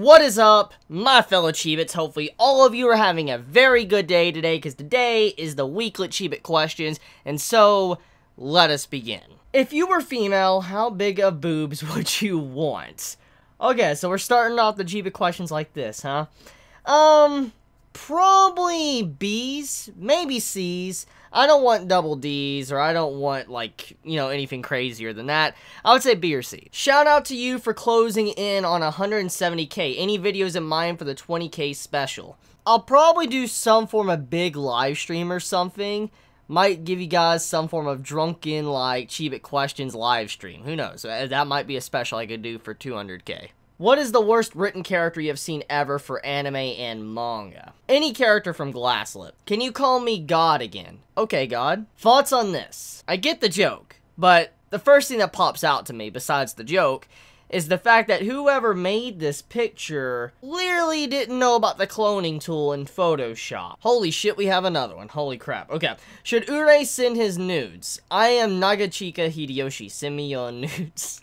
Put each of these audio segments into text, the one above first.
What is up, my fellow Chibits? Hopefully all of you are having a very good day today, because today is the weekly Chibit questions, and so, let us begin. If you were female, how big of boobs would you want? Okay, so we're starting off the Chibit questions like this, huh? Probably B's, maybe C's. I don't want double D's, or I don't want, like, you know, anything crazier than that. I would say B or C. Shout out to you for closing in on 170k. Any videos in mind for the 20k special? I'll probably do some form of big live stream or something. Might give you guys some form of drunken, like, Chibit questions live stream. Who knows? That might be a special I could do for 200k. What is the worst written character you have seen ever for anime and manga? Any character from Glasslip. Can you call me God again? Okay, God. Thoughts on this? I get the joke, but the first thing that pops out to me, besides the joke, is the fact that whoever made this picture clearly didn't know about the cloning tool in Photoshop. Holy shit, we have another one. Holy crap. Okay. Should Ure send his nudes? I am Nagachika Hideyoshi. Send me your nudes.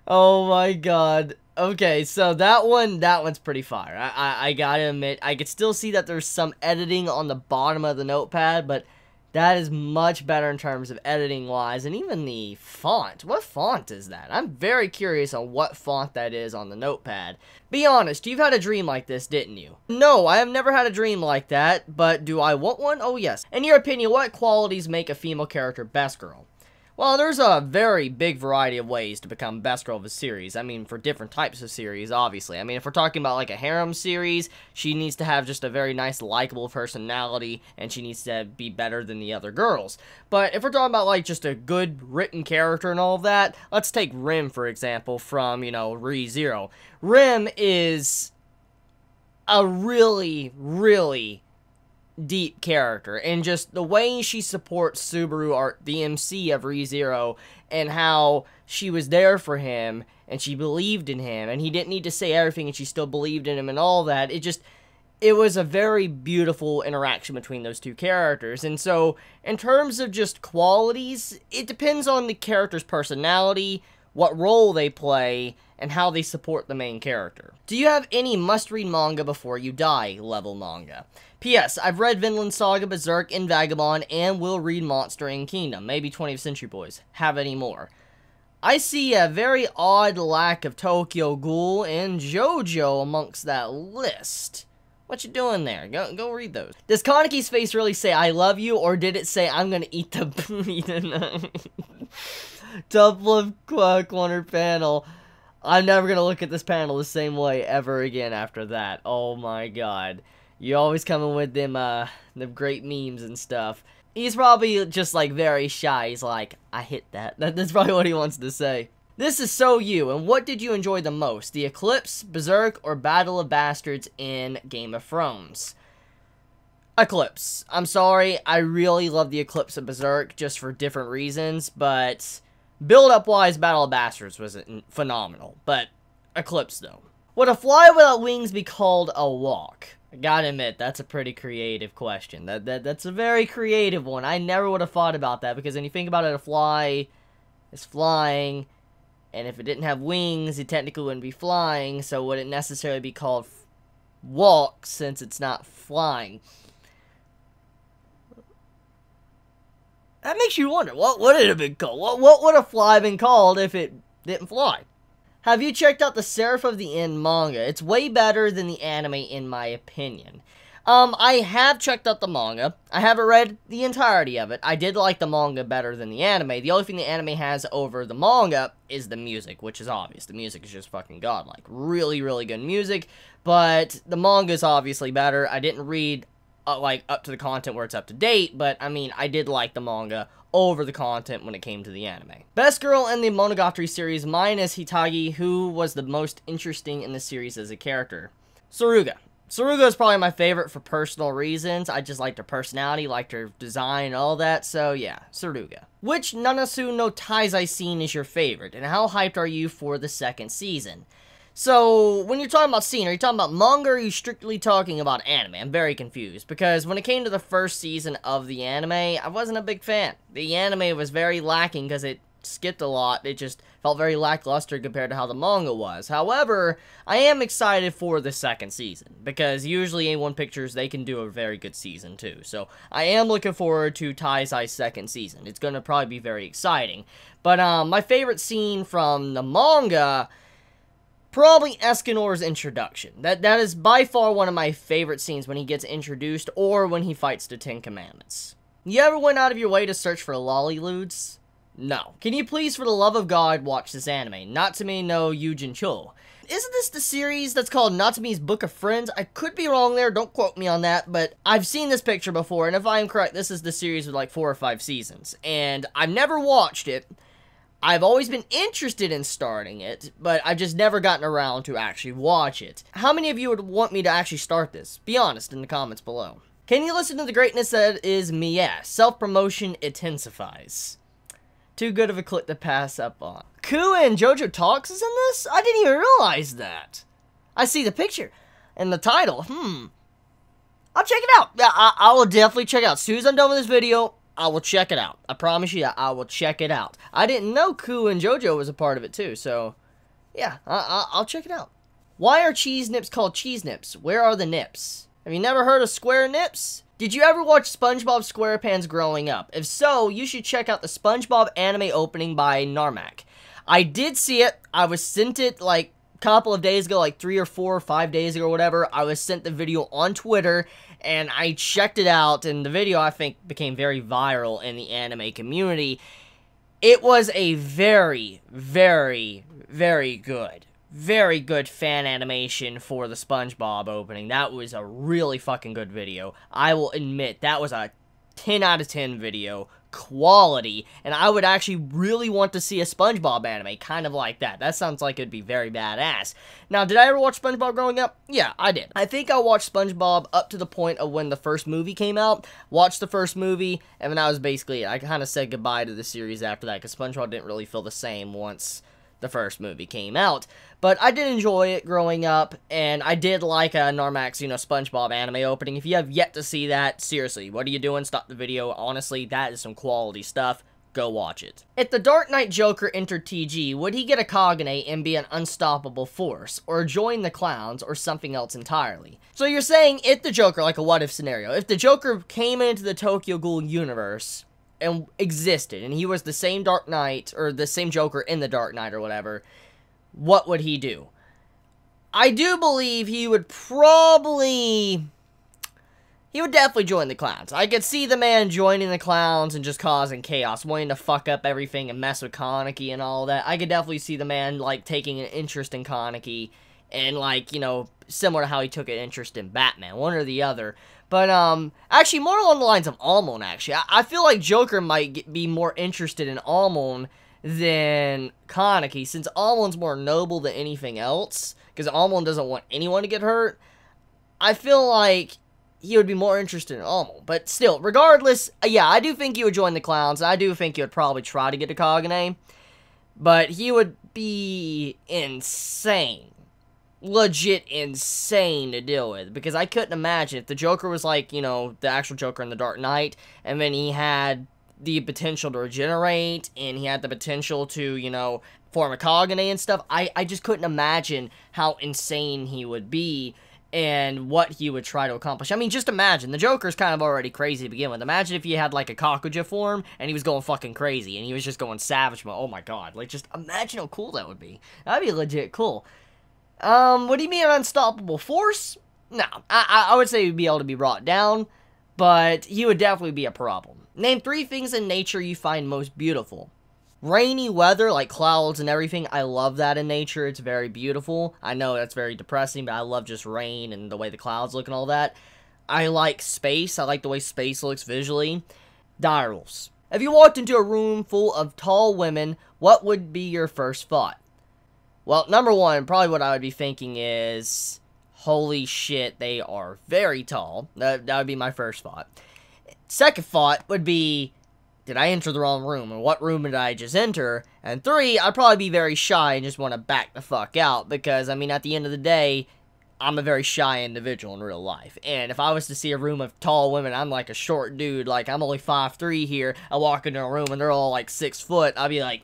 Oh my god. Okay, so that one's pretty fire. I gotta admit, I could still see that there's some editing on the bottom of the notepad, but that is much better in terms of editing wise, and even the font. What font is that? I'm very curious on what font that is on the notepad. Be honest, you've had a dream like this, didn't you? No, I have never had a dream like that, but do I want one? Oh yes. In your opinion, what qualities make a female character best girl? Well, there's a very big variety of ways to become best girl of a series. I mean, for different types of series, obviously. I mean, if we're talking about, like, a harem series, she needs to have just a very nice, likable personality, and she needs to be better than the other girls. But if we're talking about, like, just a good written character and all of that, let's take Rim, for example, from, you know, Re:Zero. Rim is a really, really deep character, and just the way she supports Subaru, the MC of Re:Zero, and how she was there for him, and she believed in him, and he didn't need to say everything, and she still believed in him, and all that. It was a very beautiful interaction between those two characters. And so, in terms of just qualities, it depends on the character's personality, what role they play, and how they support the main character. Do you have any must-read manga before you die level manga? P.S. I've read Vinland Saga, Berserk, and Vagabond, and will read Monster and Kingdom. Maybe 20th Century Boys. Have any more? I see a very odd lack of Tokyo Ghoul and JoJo amongst that list. What you doing there? Go read those. Does Kaneki's face really say I love you, or did it say I'm gonna eat the booty tonight? Top left corner panel. I'm never gonna look at this panel the same way ever again after that. Oh my god. You always coming with them great memes and stuff. He's probably just, like, very shy. He's like, I hit that. That's probably what he wants to say. This is so you, and what did you enjoy the most? The Eclipse, Berserk, or Battle of Bastards in Game of Thrones? Eclipse. I'm sorry, I really love the Eclipse of Berserk, just for different reasons, but build-up wise, Battle of Bastards was phenomenal, but Eclipse, though. Would a fly without wings be called a walk? I gotta admit, that's a pretty creative question. That's a very creative one. I never would have thought about that, because when you think about it, a fly is flying, and if it didn't have wings, it technically wouldn't be flying, so would it necessarily be called walk, since it's not flying? That makes you wonder, what would it have been called? What would a fly have been called if it didn't fly? Have you checked out the Seraph of the End manga? It's way better than the anime, in my opinion. I have checked out the manga. I haven't read the entirety of it. I did like the manga better than the anime. The only thing the anime has over the manga is the music, which is obvious. The music is just fucking godlike. Really, really good music, but the manga is obviously better. I didn't read, like, up to the content where it's up to date, but, I mean, I did like the manga over the content when it came to the anime. Best girl in the Monogatari series minus Hitagi, who was the most interesting in the series as a character? Saruga. Saruga is probably my favorite for personal reasons. I just liked her personality, liked her design, and all that, so yeah, Saruga. Which Nanasu no Taizai scene is your favorite, and how hyped are you for the second season? So, when you're talking about scene, are you talking about manga, or are you strictly talking about anime? I'm very confused, because when it came to the first season of the anime, I wasn't a big fan. The anime was very lacking, because it skipped a lot. It just felt very lackluster compared to how the manga was. However, I am excited for the second season, because usually A1 Pictures, they can do a very good season too. So I am looking forward to Taizai's second season. It's going to probably be very exciting. But my favorite scene from the manga, probably Escanor's introduction. That is by far one of my favorite scenes, when he gets introduced or when he fights the Ten Commandments. You ever went out of your way to search for lollyludes? No. Can you please, for the love of God, watch this anime? Natsume no Yujin Cho. Isn't this the series that's called Natsume's Book of Friends? I could be wrong there, don't quote me on that, but I've seen this picture before, and if I am correct, this is the series with like 4 or 5 seasons. And I've never watched it. I've always been interested in starting it, but I've just never gotten around to actually watch it. How many of you would want me to actually start this? Be honest in the comments below. Can you listen to the greatness that is Mie? Self-promotion intensifies. Too good of a clip to pass up on. Kua and JoJo Talks is in this? I didn't even realize that. I see the picture and the title. I'll check it out. Yeah, I will definitely check it out. As soon as I'm done with this video, I will check it out. I promise you that I will check it out. I didn't know Kua and JoJo was a part of it too, so yeah, I'll check it out. Why are cheese nips called cheese nips? Where are the nips? Have you never heard of square nips? Did you ever watch SpongeBob SquarePants growing up? If so, you should check out the SpongeBob anime opening by Narmak. I did see it. I was sent it like a couple of days ago, like 3 or 4 or 5 days ago or whatever. I was sent the video on Twitter, and I checked it out, and the video, I think, became very viral in the anime community. It was a very, very, very good fan animation for the SpongeBob opening. That was a really fucking good video. I will admit, that was a 10 out of 10 video. Quality. And I would actually really want to see a SpongeBob anime, kind of like that. That sounds like it'd be very badass. Now, did I ever watch SpongeBob growing up? Yeah, I did. I think I watched SpongeBob up to the point of when the first movie came out. Watched the first movie, and then that was basically it. I kind of said goodbye to the series after that, because SpongeBob didn't really feel the same once the first movie came out. But I did enjoy it growing up, and I did like Narmak's, SpongeBob anime opening. If you have yet to see that, seriously, what are you doing? Stop the video. Honestly, that is some quality stuff. Go watch it. If the Dark Knight Joker entered TG, would he get a Kagane and be an unstoppable force, or join the clowns, or something else entirely? So you're saying, if the Joker, like a what-if scenario, if the Joker came into the Tokyo Ghoul universe and existed, and he was the same Dark Knight, or the same Joker in the Dark Knight or whatever, what would he do? I do believe he would definitely join the clowns. I could see the man joining the clowns and just causing chaos, wanting to fuck up everything and mess with Kaneki and all that. I could definitely see the man, like, taking an interest in Kaneki, and, like, similar to how he took an interest in Batman, one or the other. But, actually, more along the lines of Almond, actually. I feel like Joker might be more interested in Almond than Kaneki, since Almond's more noble than anything else, because Almond doesn't want anyone to get hurt. I feel like he would be more interested in Almond. But still, regardless, yeah, I do think he would join the clowns. I do think he would probably try to get a Kagane, but he would be insane. Legit insane to deal with, because I couldn't imagine if the Joker was like, the actual Joker in the Dark Knight, and then he had the potential to regenerate, and he had the potential to, form a Kagane and stuff. I just couldn't imagine how insane he would be, and what he would try to accomplish. I mean, just imagine, the Joker's kind of already crazy to begin with. Imagine if he had, like, a Kakuja form, and he was going fucking crazy, and he was just going savage mode. Oh my god, like, just imagine how cool that would be. That'd be legit cool. What do you mean an unstoppable force? No, I would say he'd be able to be brought down, but he would definitely be a problem. Name 3 things in nature you find most beautiful. Rainy weather, like clouds and everything, I love that in nature. It's very beautiful. I know that's very depressing, but I love just rain and the way the clouds look and all that. I like space. I like the way space looks visually. Dirals. If you walked into a room full of tall women, what would be your first thought? Well, number one, probably what I would be thinking is, holy shit, they are very tall. That would be my first thought. Second thought would be, did I enter the wrong room? Or what room did I just enter? And 3, I'd probably be very shy and just want to back the fuck out. Because, I mean, at the end of the day, I'm a very shy individual in real life, and if I was to see a room of tall women, I'm like a short dude, like, I'm only 5'3" here, I walk into a room and they're all like 6 foot, I'd be like,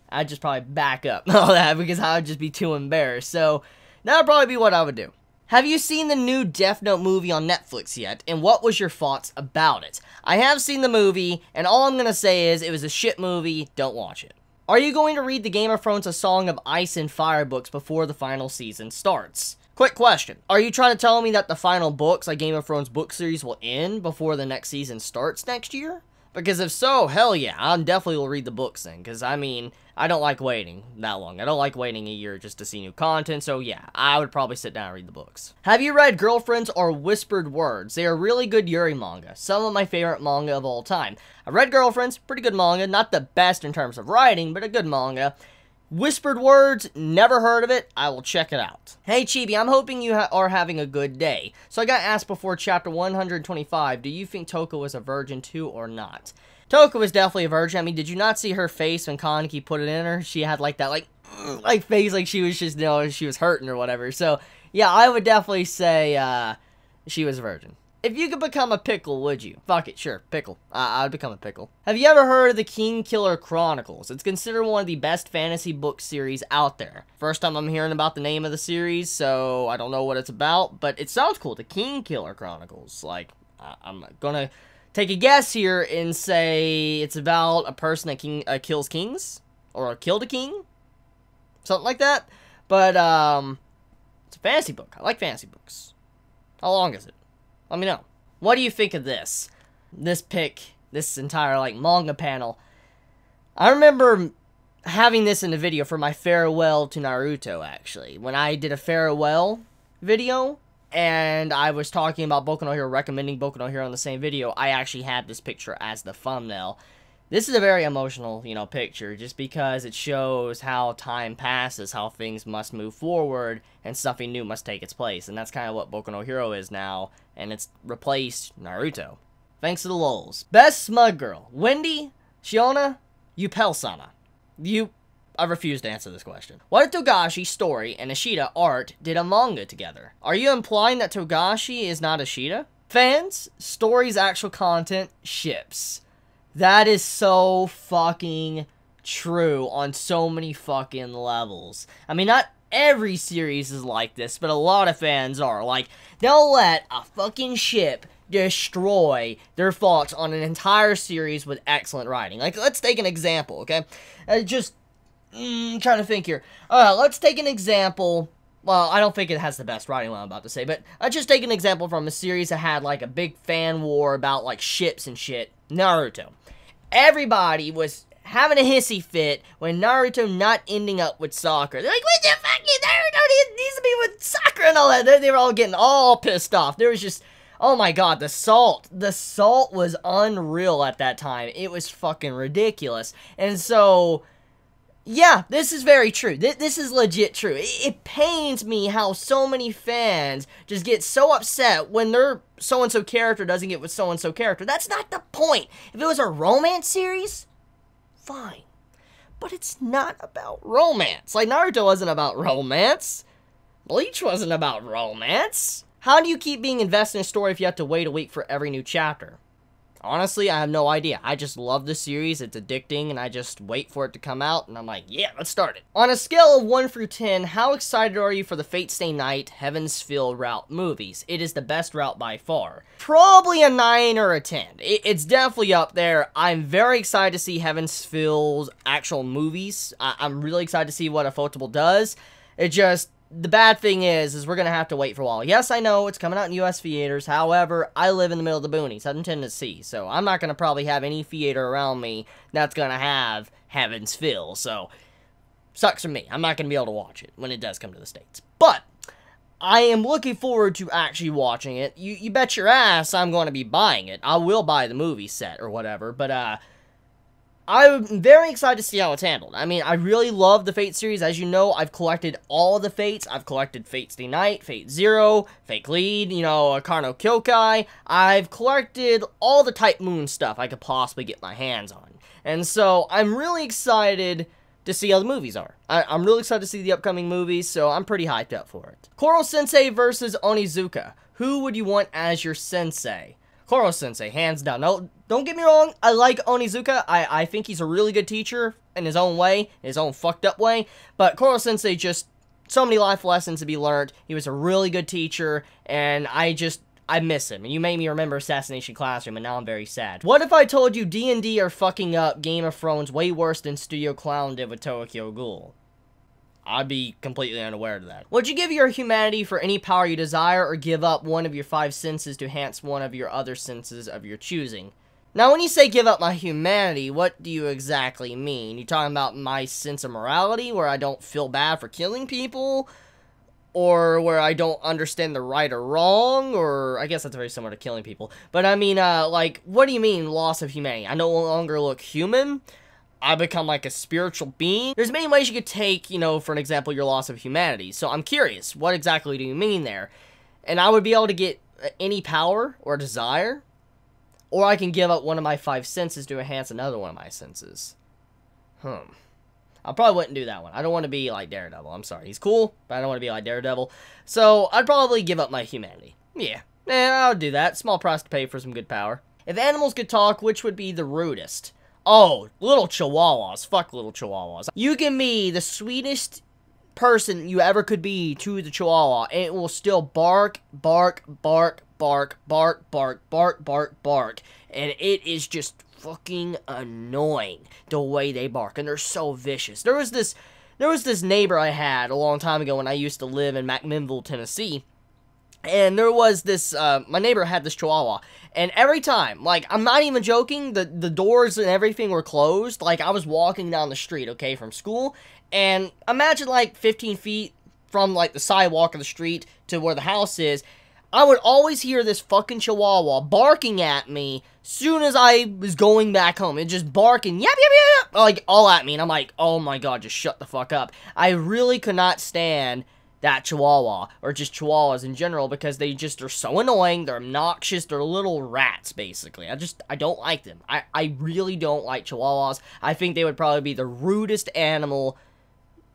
I'd just probably back up and all that, because I would just be too embarrassed, so that would probably be what I would do. Have you seen the new Death Note movie on Netflix yet, and what was your thoughts about it? I have seen the movie, and all I'm gonna say is, it was a shit movie, don't watch it. Are you going to read the Game of Thrones A Song of Ice and Fire books before the final season starts? Quick question. Are you trying to tell me that the final books, like Game of Thrones book series, will end before the next season starts next year? Because if so, hell yeah, I definitely will read the books then. Because, I mean, I don't like waiting that long. I don't like waiting a year just to see new content. So yeah, I would probably sit down and read the books. Have you read Girlfriends or Whispered Words? They are really good Yuri manga. Some of my favorite manga of all time. I read Girlfriends, pretty good manga. Not the best in terms of writing, but a good manga. Whispered Words, never heard of it. I will check it out. Hey Chibi, I'm hoping you are having a good day. So I got asked before chapter 125, do you think Toko was a virgin too or not? Toko was definitely a virgin. I mean, did you not see her face when Kaneki put it in her? She had like that like face like she was just, you know, she was hurting or whatever. So yeah, I would definitely say she was a virgin. If you could become a pickle, would you? Fuck it, sure, pickle. I would become a pickle. Have you ever heard of the King Killer Chronicles? It's considered one of the best fantasy book series out there. First time I'm hearing about the name of the series, so I don't know what it's about, but it sounds cool, the King Killer Chronicles. Like, I'm gonna take a guess here and say it's about a person that kills kings? Or killed a king? Something like that. But, it's a fantasy book. I like fantasy books. How long is it? Let me know. What do you think of this? This pick, this entire, like, manga panel. I remember having this in a video for my farewell to Naruto, actually. When I did a farewell video, and I was talking about Boku no Hero, recommending Boku no Hero in the same video, I actually had this picture as the thumbnail. This is a very emotional, you know, picture, just because it shows how time passes, how things must move forward, and something new must take its place. And that's kind of what Boku no Hero is now, and it's replaced Naruto. Thanks to the lols. Best Smug Girl, Wendy, Shiona, Yupel-sama. I refuse to answer this question. What if Togashi, story, and Ishida, art, did a manga together? Are you implying that Togashi is not Ishida? Fans, story's actual content, ships. That is so fucking true on so many fucking levels. I mean, not every series is like this, but a lot of fans are. Like, they'll let a fucking ship destroy their thoughts on an entire series with excellent writing. Like, let's take an example, okay? Trying to think here. Let's take an example. Well, I don't think it has the best writing, what I'm about to say, but let's just take an example from a series that had, like, a big fan war about, like, ships and shit. Naruto. Everybody was having a hissy fit when Naruto not ending up with Sakura. They're like, what the fuck? Naruto needs to be with Sakura and all that. They were all getting all pissed off. There was just, oh my god, the salt. The salt was unreal at that time. It was fucking ridiculous. And so, yeah, this is very true. This is legit true. It pains me how so many fans just get so upset when their so-and-so character doesn't get with so-and-so character. That's not the point. If it was a romance series, fine. But it's not about romance. Like, Naruto wasn't about romance. Bleach wasn't about romance. How do you keep being invested in a story if you have to wait a week for every new chapter? Honestly, I have no idea. I just love the series. It's addicting, and I just wait for it to come out, and I'm like, yeah, let's start it. On a scale of 1 through 10, how excited are you for the Fate Stay Night, Heaven's Feel route movies? It is the best route by far. Probably a 9 or a 10. It's definitely up there. I'm very excited to see Heaven's Feel's actual movies. I'm really excited to see what Ufotable does. It just, the bad thing is we're going to have to wait for a while. Yes, I know it's coming out in US theaters. However, I live in the middle of the boonies. I'm in Tennessee, so I'm not going to probably have any theater around me that's going to have Heaven's Feel. So, sucks for me. I'm not going to be able to watch it when it does come to the States. But I am looking forward to actually watching it. You bet your ass I'm going to be buying it. I will buy the movie set or whatever, but I'm very excited to see how it's handled. I mean, I really love the Fate series. As you know, I've collected all the Fates. I've collected Fate Stay Night, Fate Zero, Fate Lead, you know, Akarno Kyokai. I've collected all the Type Moon stuff I could possibly get my hands on. And so, I'm really excited to see how the movies are. I'm really excited to see the upcoming movies, so I'm pretty hyped up for it. Korosensei versus Onizuka. Who would you want as your sensei? Korosensei, hands down. No, don't get me wrong, I like Onizuka. I think he's a really good teacher in his own way, in his own fucked up way, but Korosensei just, so many life lessons to be learned. He was a really good teacher, and I miss him. And you made me remember Assassination Classroom, and now I'm very sad. What if I told you D&D are fucking up Game of Thrones way worse than Studio Clown did with Tokyo Ghoul? I'd be completely unaware of that. Would you give your humanity for any power you desire, or give up one of your 5 senses to enhance one of your other senses of your choosing? Now, when you say give up my humanity, what do you exactly mean? You talking about my sense of morality, where I don't feel bad for killing people? Or where I don't understand the right or wrong? Or, I guess that's very similar to killing people. But I mean, like, what do you mean, loss of humanity? I no longer look human? I become like a spiritual being? There's many ways you could take, you know, for an example, your loss of humanity. So I'm curious, what exactly do you mean there? And I would be able to get any power or desire? Or I can give up one of my 5 senses to enhance another one of my senses. I probably wouldn't do that one. I don't want to be like Daredevil. I'm sorry. He's cool, but I don't want to be like Daredevil. So, I'd probably give up my humanity. Yeah, I would do that. Small price to pay for some good power. If animals could talk, which would be the rudest? Oh, little chihuahuas. Fuck little chihuahuas. You give me the sweetest person you ever could be to the chihuahua, and it will still bark, bark, bark, bark, bark, bark, bark, bark, bark. And it is just fucking annoying the way they bark, and they're so vicious. There was this neighbor I had a long time ago when I used to live in McMinnville, Tennessee, and there was this my neighbor had this chihuahua, and every time, like, I'm not even joking, the doors and everything were closed. Like, I was walking down the street, okay, from school, and imagine like 15 feet from like the sidewalk of the street to where the house is, I would always hear this fucking chihuahua barking at me soon as I was going back home. It just barking, yap, yap, yap, like, all at me. And I'm like, oh my god, just shut the fuck up. I really could not stand that chihuahua, or just chihuahuas in general, because they just are so annoying. They're obnoxious. They're little rats, basically. I don't like them. I really don't like chihuahuas. I think they would probably be the rudest animal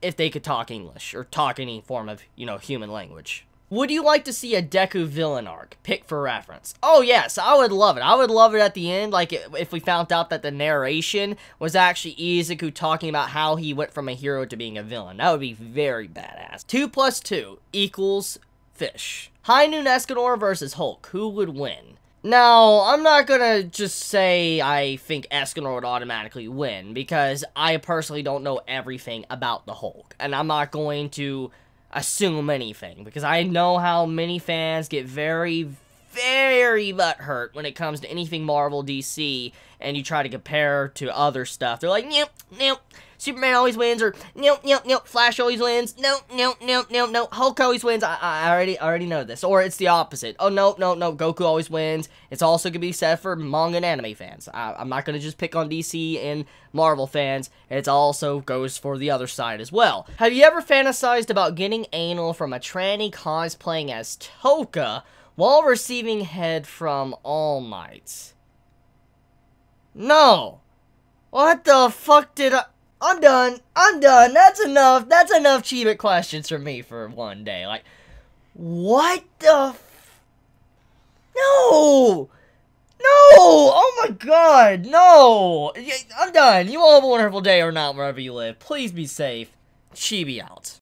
if they could talk English, or talk any form of, you know, human language. Would you like to see a Deku villain arc? Pick for reference. Oh yes, I would love it. I would love it at the end, like if we found out that the narration was actually Izuku talking about how he went from a hero to being a villain. That would be very badass. 2 + 2 = fish. High Noon Escanor versus Hulk. Who would win? Now, I'm not gonna just say I think Escanor would automatically win, because I personally don't know everything about the Hulk. And I'm not going to assume anything, because I know how many fans get very, very butthurt when it comes to anything Marvel, DC, and you try to compare to other stuff. They're like, nope, nope, Superman always wins, or nope, nope, nope, Flash always wins, nope, nope, nope, nope, nope, Hulk always wins. I already know this. Or it's the opposite. Oh, no, no, no, Goku always wins. It's also gonna be said for manga and anime fans. I'm not gonna just pick on DC and Marvel fans. It also goes for the other side as well. Have you ever fantasized about getting anal from a tranny cosplaying as Toka while receiving head from All Might? No. What the fuck did I'm done. That's enough. That's enough Chibit questions for me for one day. Like, what the No! No! Oh my god, no! I'm done. You all have a wonderful day or not, wherever you live. Please be safe. Chibi out.